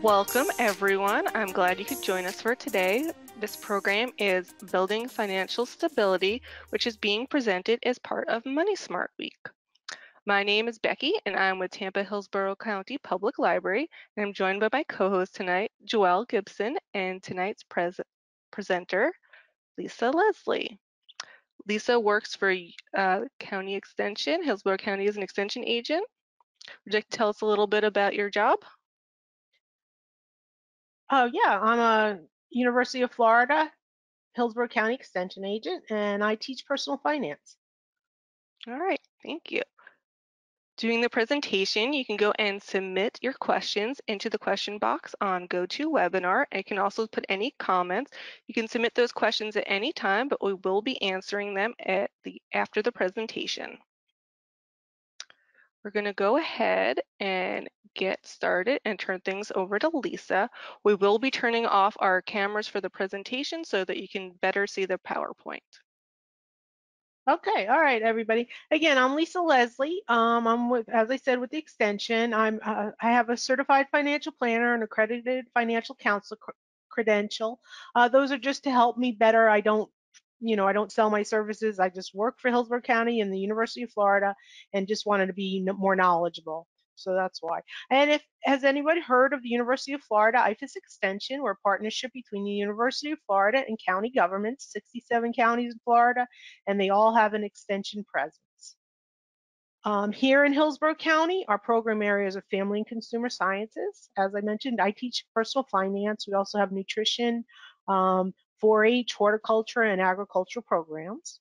Welcome, everyone. I'm glad you could join us for today. This program is Building Financial Stability, which is being presented as part of Money Smart Week. My name is Becky, and I'm with Tampa Hillsborough County Public Library, and I'm joined by my co-host tonight, Joelle Gibson, and tonight's presenter, Lisa Leslie. Lisa works for County Extension. Hillsborough County is an extension agent. Would you like to tell us a little bit about your job? Oh, yeah, I'm a University of Florida, Hillsborough County Extension agent, and I teach personal finance. All right, thank you. During the presentation, you can go and submit your questions into the question box on GoToWebinar. And you can also put any comments. You can submit those questions at any time, but we will be answering them after the presentation. We're going to go ahead and get started and turn things over to Lisa. We will be turning off our cameras for the presentation so that you can better see the PowerPoint. Okay, all right, everybody. Again, I'm Lisa Leslie. I'm with, as I said, with the extension. I have a certified financial planner and accredited financial counselor credential. Those are just to help me better. I don't sell my services. I just work for Hillsborough County and the University of Florida, and just wanted to be more knowledgeable. So that's why. And if has anybody heard of the University of Florida IFAS Extension? We're a partnership between the University of Florida and county governments, 67 counties in Florida, and they all have an extension presence. Here in Hillsborough County, our program areas are family and consumer sciences. As I mentioned, I teach personal finance. We also have nutrition, 4-H, horticulture, and agricultural programs.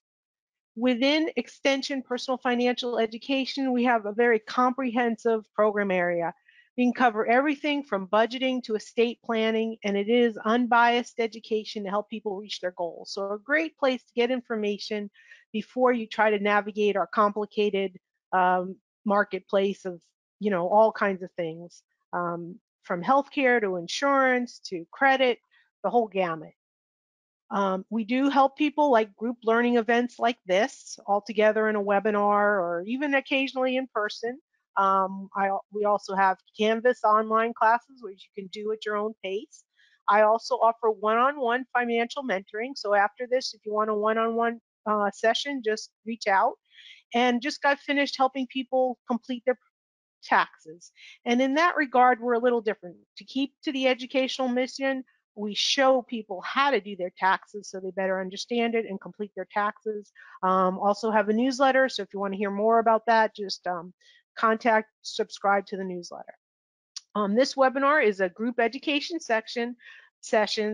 Within Extension Personal Financial Education, we have a very comprehensive program area. We can cover everything from budgeting to estate planning, and it is unbiased education to help people reach their goals. So a great place to get information before you try to navigate our complicated marketplace of, all kinds of things, from healthcare to insurance to credit, the whole gamut. We do help people like group learning events like this all together in a webinar or even occasionally in person. We also have Canvas online classes, which you can do at your own pace. I also offer one-on-one financial mentoring. So after this, if you want a one-on-one session, just reach out. And just got finished helping people complete their taxes. And in that regard, we're a little different. To keep to the educational mission, we show people how to do their taxes so they better understand it and complete their taxes. Also have a newsletter, so if you want to hear more about that, just subscribe to the newsletter. This webinar is a group education session,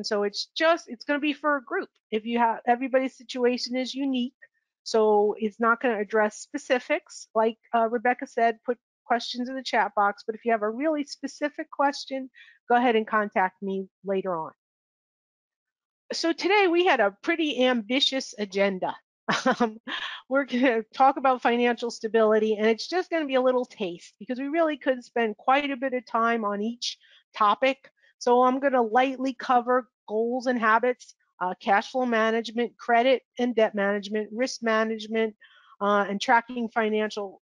so it's going to be for a group. If you have, everybody's situation is unique, so it's not going to address specifics. Like Rebecca said, put questions in the chat box, but if you have a really specific question, go ahead and contact me later on. So today we had a pretty ambitious agenda. We're going to talk about financial stability, and it's just going to be a little taste because we really could spend quite a bit of time on each topic. So I'm going to lightly cover goals and habits, cash flow management, credit and debt management, risk management, and tracking financial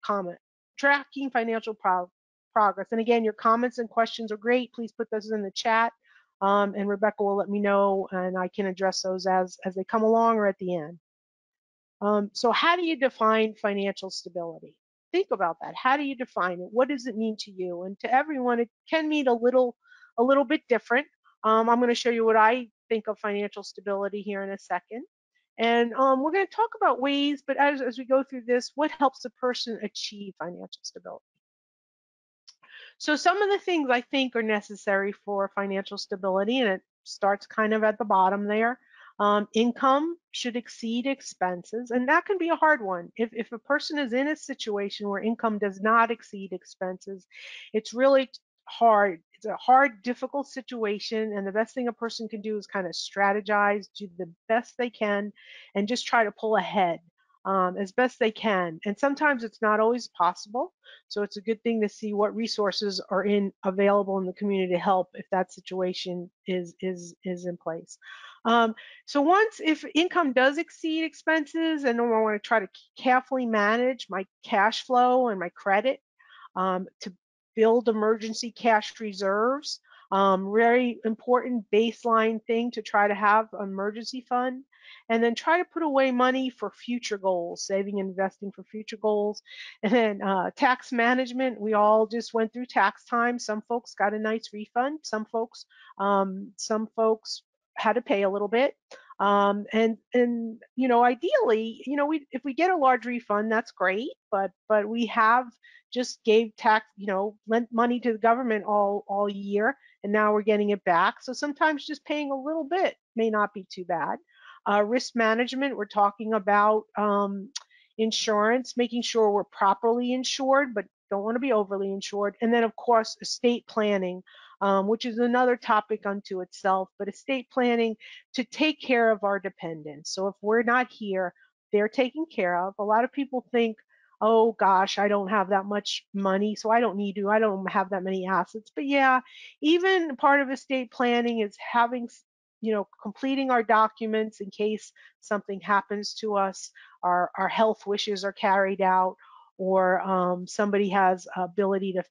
progress. And again, your comments and questions are great. Please put those in the chat, and Rebecca will let me know, and I can address those as they come along or at the end. So how do you define financial stability? Think about that. How do you define it? What does it mean to you? And to everyone, it can mean a little bit different. I'm going to show you what I think of financial stability here in a second. And we're going to talk about ways, but as we go through this, what helps a person achieve financial stability? So some of the things I think are necessary for financial stability, and it starts kind of at the bottom there. Income should exceed expenses, and that can be a hard one. If a person is in a situation where income does not exceed expenses, it's really hard. It's a hard, difficult situation, and the best thing a person can do is kind of strategize, do the best they can, and just try to pull ahead as best they can. And sometimes it's not always possible, so it's a good thing to see what resources are available in the community to help if that situation is in place. So if income does exceed expenses, and then I want to try to carefully manage my cash flow and my credit to build emergency cash reserves. Very important baseline thing to try to have an emergency fund, and then try to put away money for future goals, saving and investing for future goals. And then tax management, we all just went through tax time. Some folks got a nice refund. Some folks had to pay a little bit. And ideally, if we get a large refund, that's great. But we have just gave tax, lent money to the government all year, and now we're getting it back. So sometimes just paying a little bit may not be too bad. Risk management, we're talking about insurance, making sure we're properly insured, but don't want to be overly insured. And then, of course, estate planning, which is another topic unto itself, but estate planning to take care of our dependents. So if we're not here, they're taken care of. A lot of people think, oh gosh, I don't have that much money, so I don't have that many assets. But yeah, even part of estate planning is having, completing our documents in case something happens to us, our health wishes are carried out, or somebody has ability to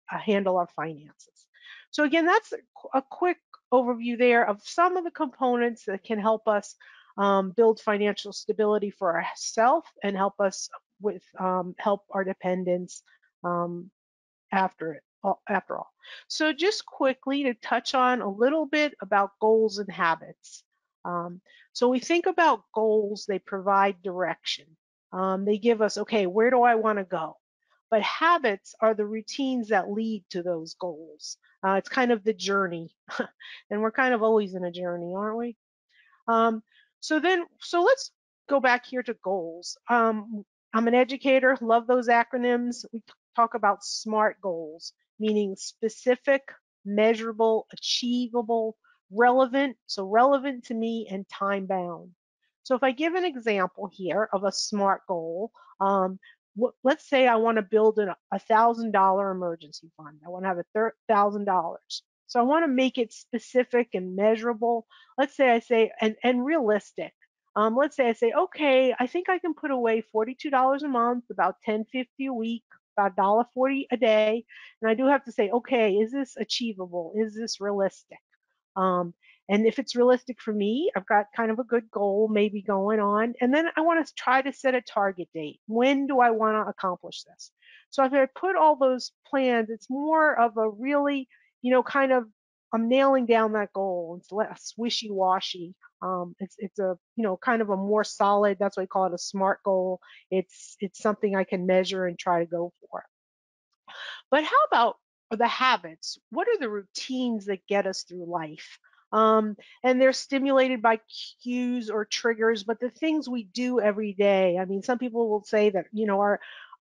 handle our finances. So again, that's a quick overview there of some of the components that can help us build financial stability for ourselves and help our dependents um, after all. So just quickly to touch on a little bit about goals and habits. Um, so we think about goals, they provide direction. They give us, okay, where do I want to go? But habits are the routines that lead to those goals. It's kind of the journey. And we're kind of always in a journey, aren't we? Um, so let's go back here to goals. I'm an educator, love those acronyms. We talk about SMART goals, meaning specific, measurable, achievable, relevant, so relevant to me and time bound. So if I give an example here of a SMART goal, let's say I want to build a $1,000 emergency fund. I want to have $1,000. So I want to make it specific and measurable. Let's say I say and realistic. Let's say I say, okay, I think I can put away $42 a month, about $10.50 a week, about $1.40 a day. And I do have to say, okay, is this achievable? Is this realistic? Um, and if it's realistic for me, I've got kind of a good goal maybe going on. And then I want to try to set a target date. When do I want to accomplish this? So if I put all those plans, it's more of a really, kind of I'm nailing down that goal. It's less wishy-washy. It's a kind of a more solid. That's why I call it a SMART goal. It's something I can measure and try to go for. But how about the habits? What are the routines that get us through life? And they're stimulated by cues or triggers, but the things we do every day. I mean, some people will say that,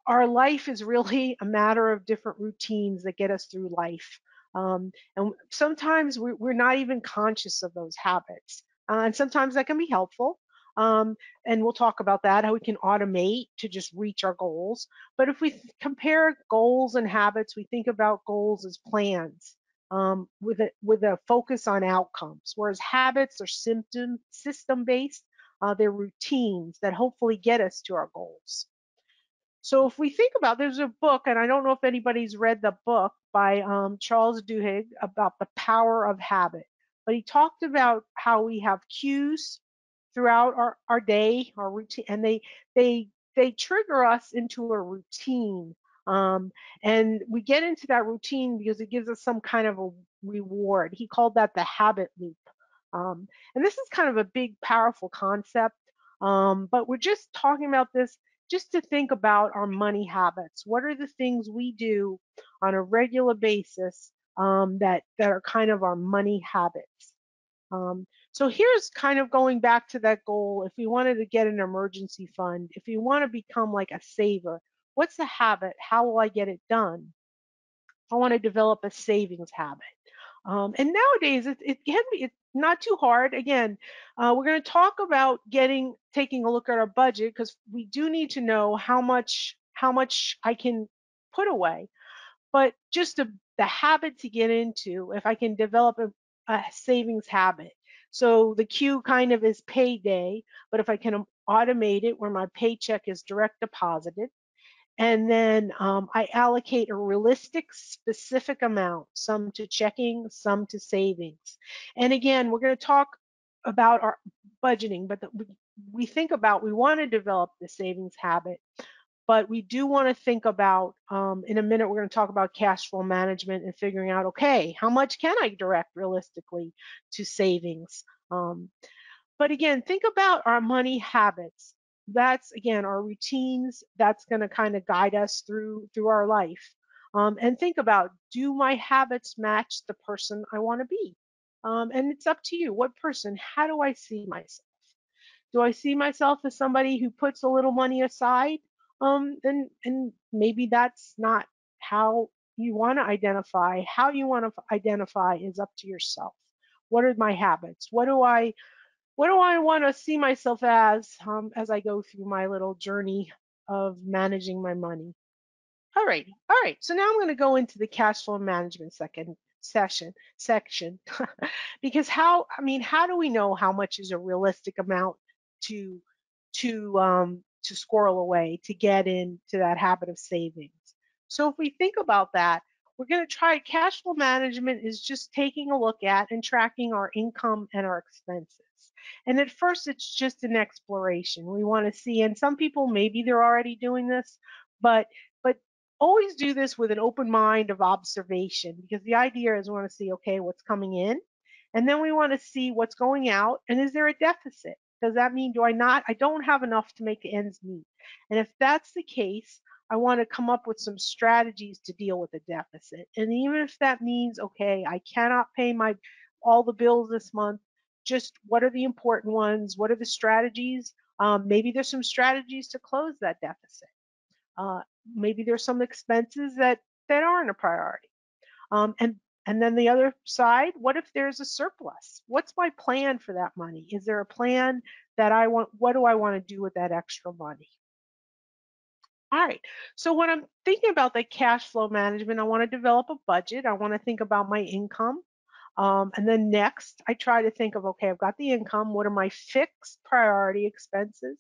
our life is really a matter of different routines that get us through life. And sometimes we're not even conscious of those habits. And sometimes that can be helpful. Um, and we'll talk about that, how we can automate to just reach our goals. But if we compare goals and habits, we think about goals as plans with a focus on outcomes, whereas habits are system based. They're routines that hopefully get us to our goals. So if we think about, there's a book, and I don't know if anybody's read the book by Charles Duhigg about the power of habit, but he talked about how we have cues throughout our day, our routine, and they they trigger us into a routine. Um, and we get into that routine because it gives us some kind of a reward. He called that the habit loop. And this is kind of a big, powerful concept. But we're just talking about this just to think about our money habits. What are the things we do on a regular basis that are kind of our money habits? So here's kind of going back to that goal. If we wanted to get an emergency fund, if you want to become like a saver, what's the habit? How will I get it done? I want to develop a savings habit. And nowadays, it can be it's not too hard. Again, we're going to talk about taking a look at our budget because we do need to know how much I can put away. But just the habit to get into, if I can develop a savings habit. So the cue kind of is payday, but if I can automate it where my paycheck is direct deposited, And then I allocate a realistic, specific amount, some to checking, some to savings. And again, we're going to talk about our budgeting, but we think about, we want to develop the savings habit, but we do want to think about, in a minute, we're going to talk about cash flow management and figuring out, okay, how much can I direct realistically to savings? But again, think about our money habits. That's again our routines. That's going to kind of guide us through our life. And think about, do my habits match the person I want to be? And it's up to you. What person? How do I see myself? Do I see myself as somebody who puts a little money aside? And maybe that's not how you want to identify. How you want to identify is up to yourself. What are my habits? What do I want to see myself as I go through my little journey of managing my money? All right, all right. So now I'm going to go into the cash flow management second section, because how do we know how much is a realistic amount to to squirrel away to get into that habit of savings? So if we think about that, we're going to try cash flow management is just taking a look at and tracking our income and our expenses. And at first, it's just an exploration. We want to see, and some people maybe they're already doing this, but always do this with an open mind of observation, because the idea is we want to see, okay, what's coming in, and then we want to see what's going out, and is there a deficit? Does that mean I don't have enough to make ends meet? And if that's the case, I want to come up with some strategies to deal with the deficit. And even if that means, okay, I cannot pay my all the bills this month, just what are the important ones? What are the strategies? Maybe there's some strategies to close that deficit. Uh, Maybe there's some expenses that aren't a priority. Um, and and then the other side, what if there's a surplus? What's my plan for that money? Is there a plan that I want? What do I want to do with that extra money? All right. So when I'm thinking about the cash flow management, I want to develop a budget. I want to think about my income. And then next, I try to think of, okay, I've got the income. What are my fixed priority expenses?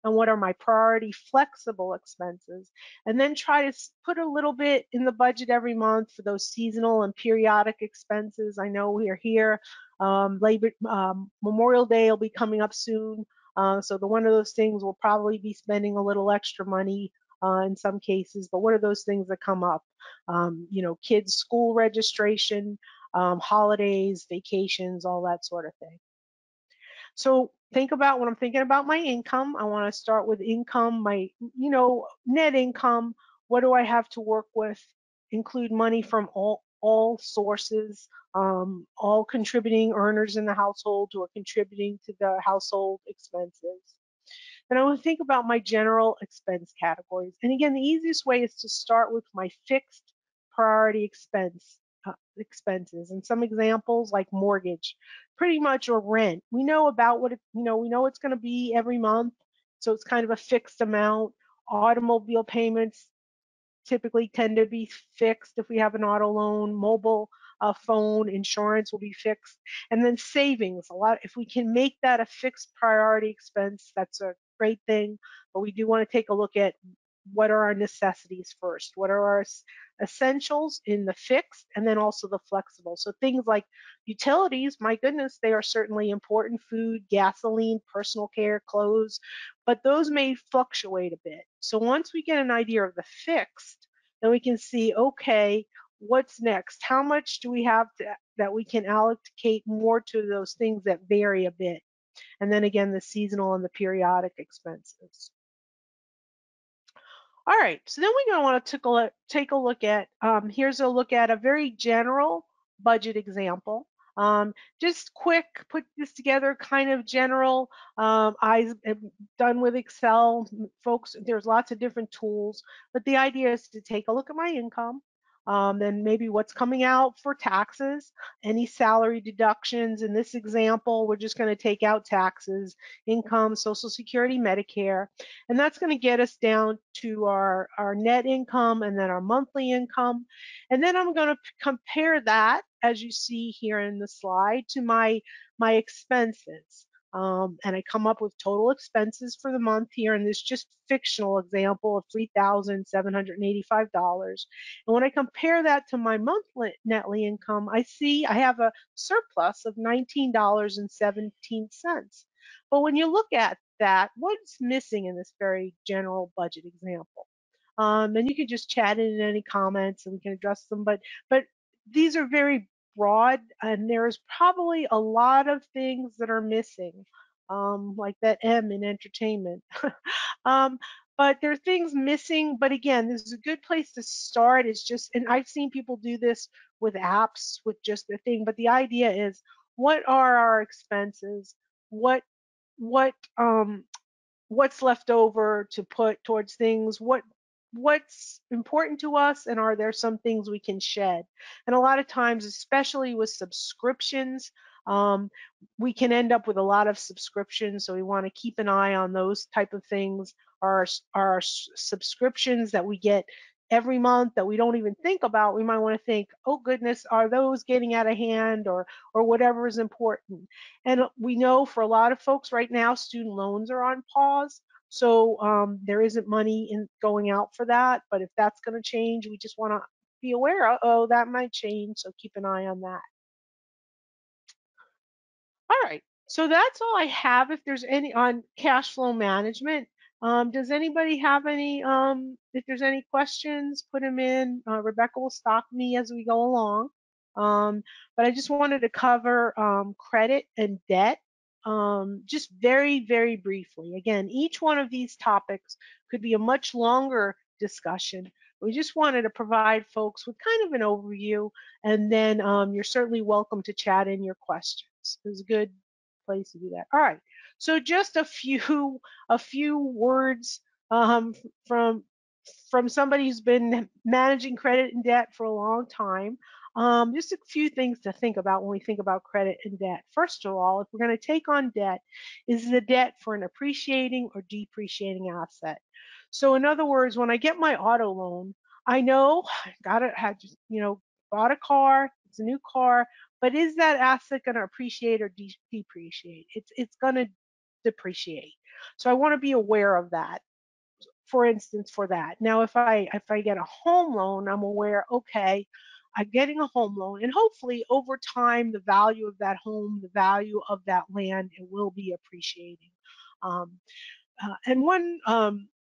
And what are my priority flexible expenses? And then try to put a little bit in the budget every month for those seasonal and periodic expenses. I know we are here. Memorial Day will be coming up soon. So one of those things will probably be spending a little extra money in some cases. But what are those things that come up? Kids' school registration, holidays, vacations, all that sort of thing. So think about when I'm thinking about my income, I want to start with income, my, net income. What do I have to work with? Include money from all sources, all contributing earners in the household who are contributing to the household expenses. And I want to think about my general expense categories. And again, the easiest way is to start with my fixed priority expenses. And some examples like mortgage, pretty much, or rent. We know about we know it's going to be every month. So it's kind of a fixed amount. Automobile payments, typically tend to be fixed if we have an auto loan. Mobile phone insurance will be fixed. And then savings, a lot, if we can make that a fixed priority expense, that's a great thing. But we do want to take a look at what are our necessities first, what are our essentials in the fixed, and then also the flexible. So things like utilities, my goodness, they are certainly important: food, gasoline, personal care, clothes, but those may fluctuate a bit. So once we get an idea of the fixed, then we can see, okay, what's next? How much do we have that we can allocate more to those things that vary a bit? And then again, the seasonal and the periodic expenses. All right, so then we're going to want to take a look at, here's a look at a very general budget example. Just quick, put this together, kind of general. I've done with Excel, folks. There's lots of different tools, but the idea is to take a look at my income, then maybe what's coming out for taxes, any salary deductions. In this example, we're just going to take out taxes, income, Social Security, Medicare, and that's going to get us down to our net income and then our monthly income. And then I'm going to compare that, as you see here in the slide, to my expenses. and I come up with total expenses for the month here in this just fictional example of $3,785. And when I compare that to my monthly netly income, I see I have a surplus of $19.17. But when you look at that, what's missing in this very general budget example? And you can just chat in any comments and we can address them. But these are very broad, and there's probably a lot of things that are missing, like that M in entertainment. um, but there are things missing. But again, this is a good place to start. It's just, and I've seen people do this with apps with just the thing. But the idea is, what are our expenses? What what what's left over to put towards things, what's important to us, and are there some things we can shed. And a lot of times, especially with subscriptions, um, we can end up with a lot of subscriptions, so we want to keep an eye on those type of things. Our subscriptions that we get every month that we don't even think about, we might want to think, oh goodness, are those getting out of hand, or whatever is important. And we know for a lot of folks right now, student loans are on pause. So there isn't money in going out for that. But if that's going to change, we just want to be aware, oh, that might change. So keep an eye on that. All right. So that's all I have. If there's any on cash flow management, does anybody have any? If there's any questions, put them in. Rebecca will stop me as we go along. Um, but I just wanted to cover credit and debt, just very, very briefly. Again, each one of these topics could be a much longer discussion. We just wanted to provide folks with kind of an overview, and then you're certainly welcome to chat in your questions. It's a good place to do that. All right. So just a few words um, from from somebody who's been managing credit and debt for a long time. Just a few things to think about when we think about credit and debt. First of all, if we're going to take on debt, is the debt for an appreciating or depreciating asset? So in other words, when I get my auto loan, I know I got it, had bought a car, it's a new car, but is that asset going to appreciate or depreciate? It's going to depreciate. So I want to be aware of that. For instance, for that. Now, if I get a home loan, I'm aware. Okay, I'm getting a home loan, and hopefully over time, the value of that home, the value of that land, it will be appreciating. Um, and one,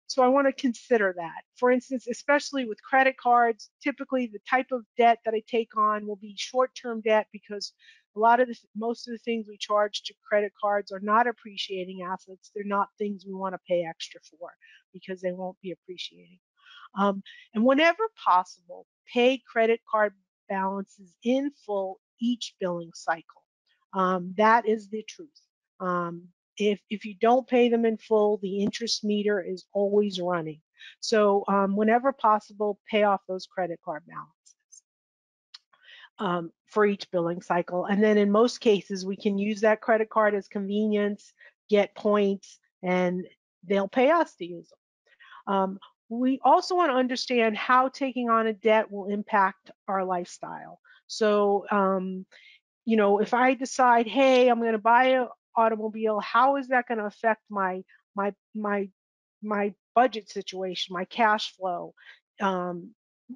so I want to consider that. For instance, especially with credit cards, typically the type of debt that I take on will be short-term debt because most of the things we charge to credit cards are not appreciating assets. They're not things we want to pay extra for because they won't be appreciating. Um, and whenever possible, pay credit card balances in full each billing cycle. That is the truth. If you don't pay them in full, the interest meter is always running. So whenever possible, pay off those credit card balances for each billing cycle. And then in most cases, we can use that credit card as convenience, get points, and they'll pay us to use them. We also want to understand how taking on a debt will impact our lifestyle. So if I decide, hey, I'm going to buy an automobile, how is that going to affect my my my budget situation, my cash flow, um,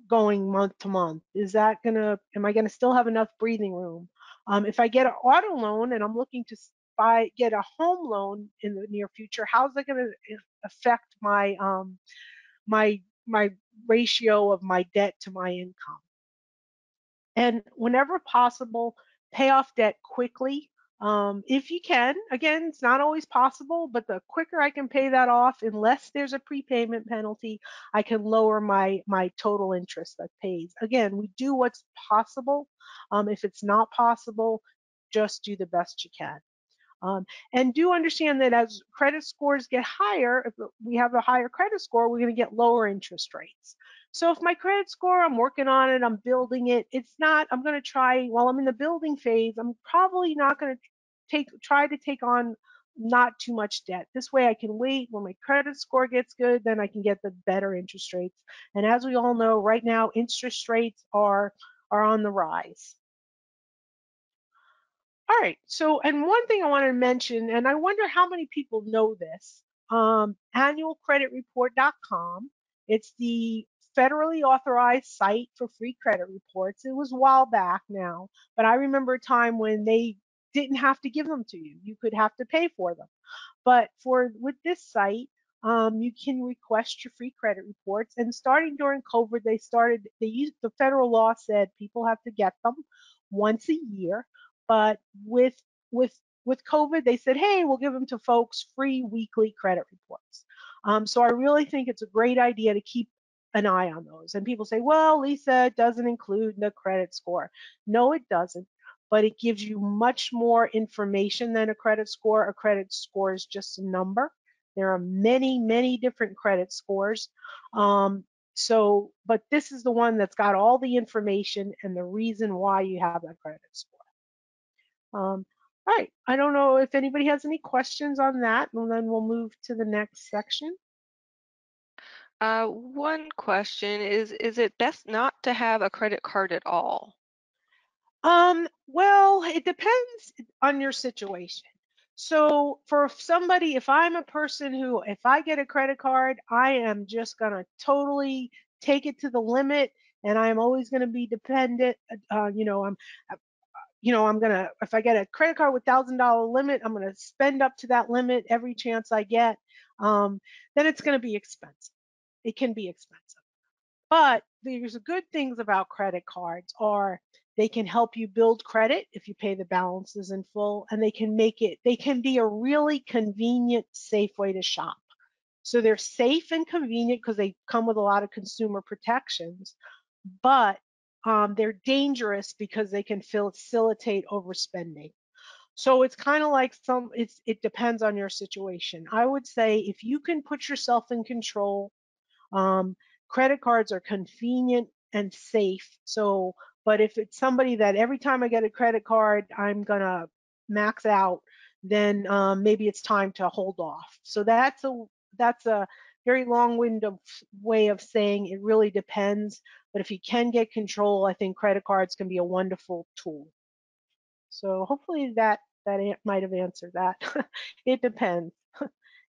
going month to month? Am I going to still have enough breathing room? If I get an auto loan and I'm looking to get a home loan in the near future, how's that going to affect my ratio of my debt to my income? And whenever possible, pay off debt quickly. If you can, again, it's not always possible, but the quicker I can pay that off, unless there's a prepayment penalty, I can lower my total interest that pays. Again, we do what's possible. If it's not possible, just do the best you can. And do understand that as credit scores get higher, if we have a higher credit score, we're going to get lower interest rates. So if my credit score, I'm working on it, I'm building it, I'm going to try, while I'm in the building phase, I'm probably not going to try to take on not too much debt. This way I can wait when my credit score gets good, then I can get the better interest rates. And as we all know, right now, interest rates are on the rise. All right. So, and one thing I want to mention, and I wonder how many people know this, annualcreditreport.com. It's the federally authorized site for free credit reports. It was a while back now, but I remember a time when they didn't have to give them to you. You could have to pay for them. But for with this site, you can request your free credit reports. And starting during COVID, they used the federal law said people have to get them once a year. But with with COVID, they said, hey, we'll give them to folks free weekly credit reports. So I really think it's a great idea to keep an eye on those. And people say, well, Lisa, it doesn't include the credit score. No, it doesn't, but it gives you much more information than a credit score. A credit score is just a number. There are many, many different credit scores. Um, but this is the one that's got all the information and the reason why you have that credit score. All right, I don't know if anybody has any questions on that, and then we'll move to the next section. One question is it best not to have a credit card at all? Well, it depends on your situation. So for somebody, if I'm a person who, if I get a credit card, I am just gonna totally take it to the limit, and I'm always gonna be dependent. Uh, I'm gonna, if I get a credit card with $1,000 limit, I'm gonna spend up to that limit every chance I get. Um, then it's gonna be expensive. It can be expensive. But there's good things about credit cards are they can help you build credit if you pay the balances in full, and they can be a really convenient, safe way to shop. So they're safe and convenient because they come with a lot of consumer protections, but they're dangerous because they can facilitate overspending. So it's kind of like it depends on your situation. I would say if you can put yourself in control, um, credit cards are convenient and safe. So, but if it's somebody that every time I get a credit card, I'm gonna max out, then maybe it's time to hold off. So that's a very long-winded way of saying it really depends. But if you can get control, I think credit cards can be a wonderful tool. So hopefully that might have answered that. It depends.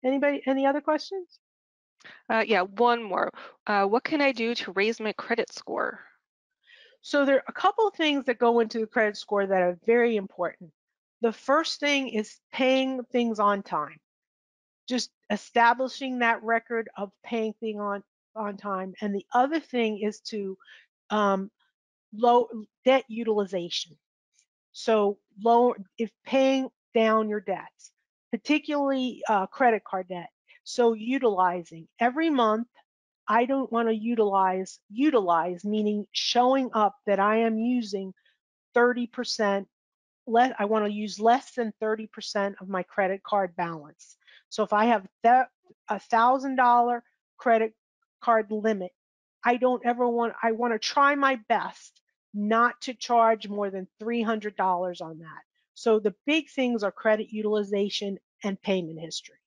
Any other questions? Yeah, one more. What can I do to raise my credit score? So there are a couple of things that go into the credit score that are very important. The first thing is paying things on time. Just establishing that record of paying thing on time. And the other thing is to um, low debt utilization. So low if paying down your debts, particularly credit card debt. So utilizing every month. I don't want to utilize meaning showing up that I am using 30% less. I want to use less than 30% of my credit card balance. So if I have that $1,000 credit card limit, I want to try my best not to charge more than $300 on that. So the big things are credit utilization and payment history.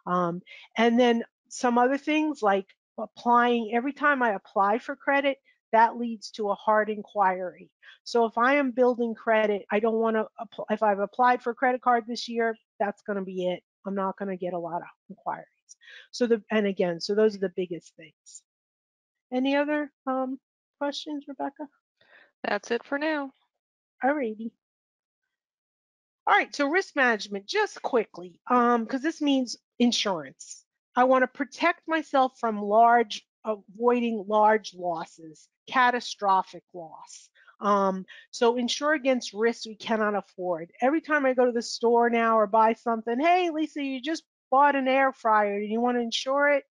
Um, and then some other things like applying, every time I apply for credit, that leads to a hard inquiry. So if I am building credit, I don't want to, if I've applied for a credit card this year, that's going to be it. I'm not going to get a lot of inquiries. So those are the biggest things. Any other questions, Rebecca? That's it for now. Alrighty. All right, so risk management, just quickly, because this means insurance. I want to protect myself from avoiding large losses, catastrophic loss. So insure against risks we cannot afford. Every time I go to the store now or buy something, hey, Lisa, you just bought an air fryer. Do you want to insure it?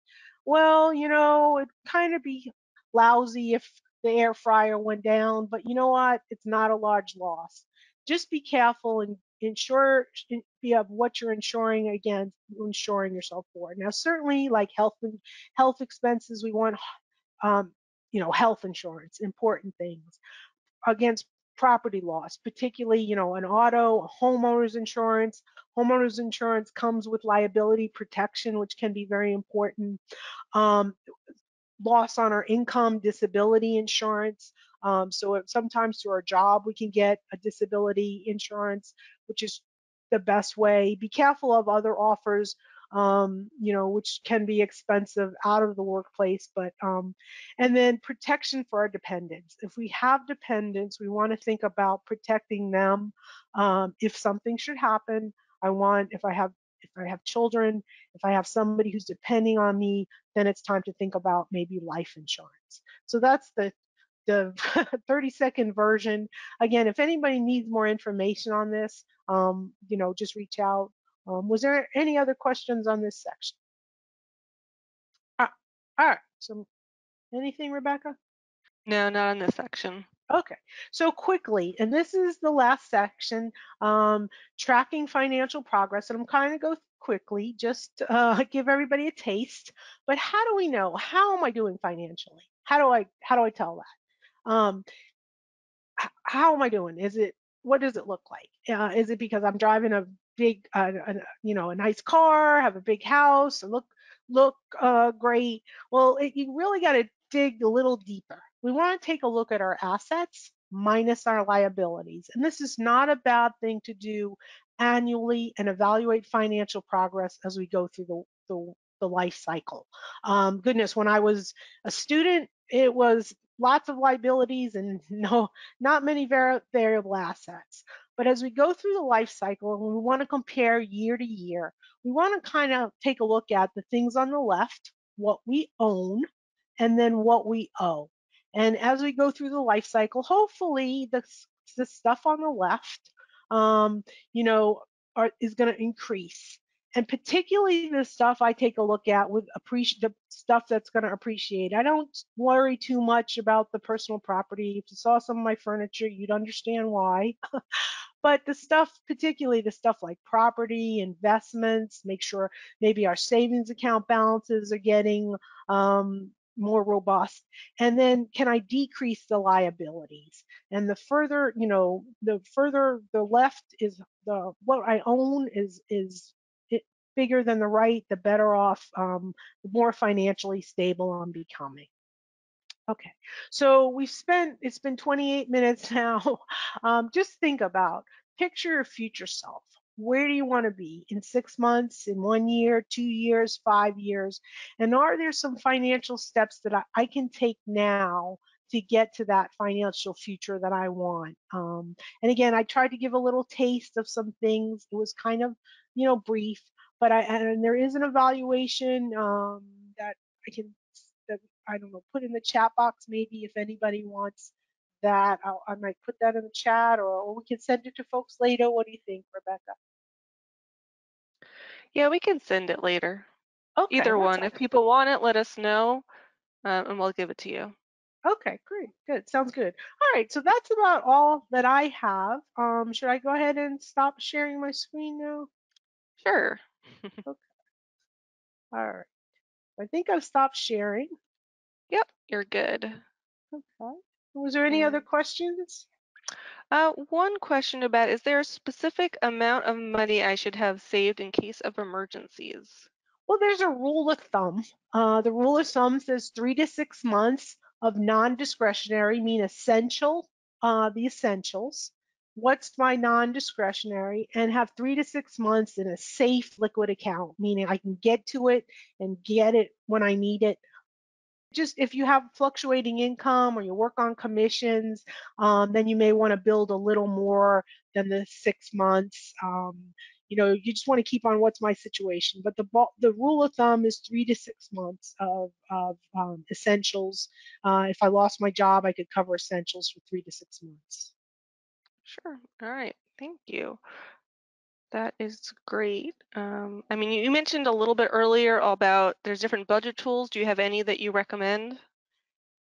Well, it'd kind of be lousy if the air fryer went down, but you know what? It's not a large loss. Just be careful and be of what you're insuring against, insuring yourself for. Now, certainly, like health expenses, we want health insurance, important things against property loss, particularly an auto, a homeowner's insurance. Homeowner's insurance comes with liability protection, which can be very important. Um, Loss on our income, disability insurance. So sometimes through our job, we can get a disability insurance, which is the best way. Be careful of other offers, which can be expensive out of the workplace, and then protection for our dependents. If we have dependents, we want to think about protecting them. If something should happen, if I have children, if I have somebody who's depending on me, then it's time to think about maybe life insurance. So that's the 30-second version. Again, if anybody needs more information on this, just reach out. Was there any other questions on this section? All right. So anything, Rebecca? No, not in this section. Okay, so quickly, and this is the last section, um, tracking financial progress, and I'm kind of go quickly, just give everybody a taste. But how do we know? How am I doing financially? How do I tell that? How am I doing? What does it look like? Is it because I'm driving a big, a nice car, have a big house, and look great? Well, you really got to dig a little deeper. We want to take a look at our assets minus our liabilities, and this is not a bad thing to do annually and evaluate financial progress as we go through the life cycle. Goodness, when I was a student, it was lots of liabilities and not many variable assets. But as we go through the life cycle and we want to compare year to year, we want to kind of take a look at the things on the left, what we own, and then what we owe. And as we go through the life cycle, hopefully the stuff on the left, um, you know, is going to increase. And particularly the stuff I take a look at with the stuff that's going to appreciate. I don't worry too much about the personal property. If you saw some of my furniture, you'd understand why. But the stuff, particularly the stuff like property, investments, make sure maybe our savings account balances are getting more robust. And then can I decrease the liabilities? And the further the left is the what I own is it, bigger than the right, the better off, the more financially stable I'm becoming. Okay, so it's been 28 minutes now. Just think about, picture your future self. Where do you want to be in 6 months, in 1 year, 2 years, 5 years? And are there some financial steps that I can take now to get to that financial future that I want? And again, I tried to give a little taste of some things. It was kind of, brief, but and there is an evaluation that I can that I don't know, put in the chat box maybe if anybody wants that. I might put that in the chat, or we can send it to folks later. What do you think, Rebecca? Yeah, we can send it later. Okay, Either that's one. If people want it, let us know, and we'll give it to you. okay. Great, good, sounds good. All right, so that's about all that I have. Should I go ahead and stop sharing my screen now? Sure. Okay, all right. I think I've stopped sharing. Yep, you're good. Okay. Was there any other And questions? one question about, is there a specific amount of money I should have saved in case of emergencies? Well, there's a rule of thumb. The rule of thumb says 3 to 6 months of non-discretionary mean essential, the essentials. What's my non-discretionary? And have 3 to 6 months in a safe liquid account, meaning I can get to it and get it when I need it. Just if you have fluctuating income or you work on commissions, then you may want to build a little more than the 6 months. You just want to keep on what's my situation. But the rule of thumb is 3 to 6 months of essentials. If I lost my job, I could cover essentials for 3 to 6 months. Sure. All right. Thank you. That is great. I mean, you mentioned a little bit earlier about there's different budget tools. Do you have any that you recommend?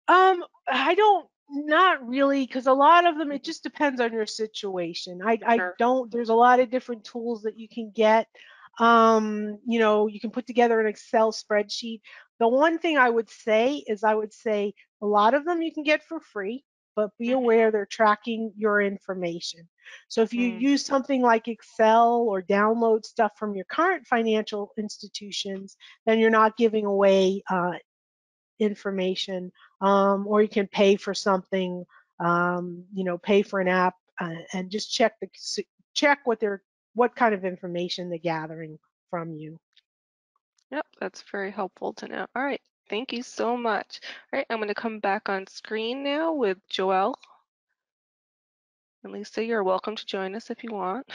I don't, not really, because a lot of them, it Mhm. just depends on your situation. I Sure. don't, there's a lot of different tools that you can get. You can put together an Excel spreadsheet. The one thing I would say is I would say a lot of them you can get for free, but be aware they're tracking your information. So if you Mm-hmm. use something like Excel or download stuff from your current financial institutions, then you're not giving away information, or you can pay for something pay for an app, and just check what kind of information they're gathering from you. Yep, that's very helpful to know. All right, thank you so much. All right, I'm going to come back on screen now with Joelle. And Lisa, you're welcome to join us if you want.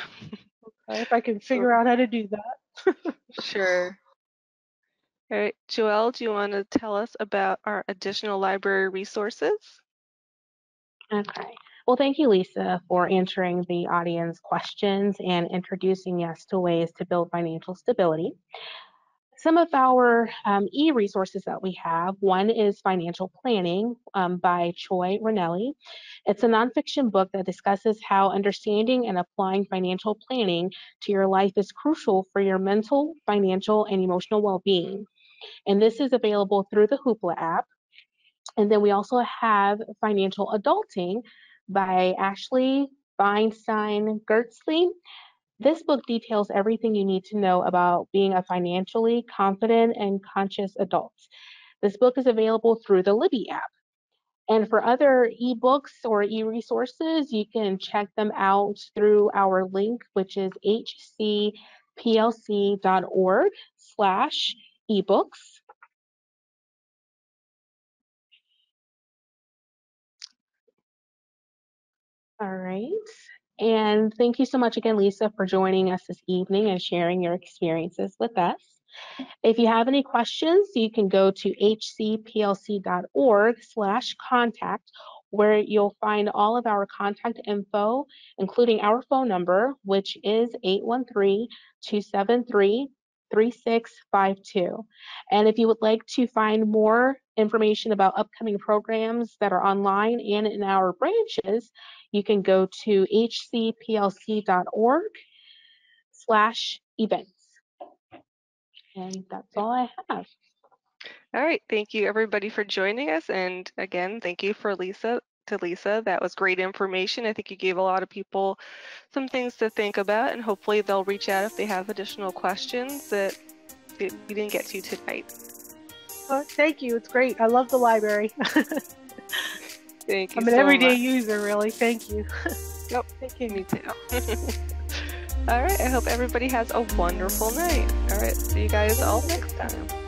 If I can figure out how to do that. Sure. All right, Joelle, do you want to tell us about our additional library resources? Okay. Well, thank you, Lisa, for answering the audience questions and introducing us to ways to build financial stability. Some of our e-resources that we have, one is Financial Planning by Choy Reneili. It's a nonfiction book that discusses how understanding and applying financial planning to your life is crucial for your mental, financial, and emotional well-being. And this is available through the Hoopla app. And then we also have Financial Adulting by Ashley Feinstein Gerstley. This book details everything you need to know about being a financially confident and conscious adult. This book is available through the Libby app. And for other ebooks or e-resources, you can check them out through our link, which is hcplc.org/ebooks. All right. And thank you so much again, Lisa, for joining us this evening and sharing your experiences with us. If you have any questions, you can go to hcplc.org/contact, where you'll find all of our contact info, including our phone number, which is 813-273-3652. And if you would like to find more information about upcoming programs that are online and in our branches, you can go to hcplc.org/events. And that's all I have. All right, thank you everybody for joining us. And again, thank you for Lisa. That was great information. I think you gave a lot of people some things to think about, and hopefully they'll reach out if they have additional questions that we didn't get to tonight. Oh, thank you. It's great. I love the library. Thank you I'm an so everyday much. user, really. Thank you. Yep, me too. All right, I hope everybody has a wonderful night. All right, see you guys all next time.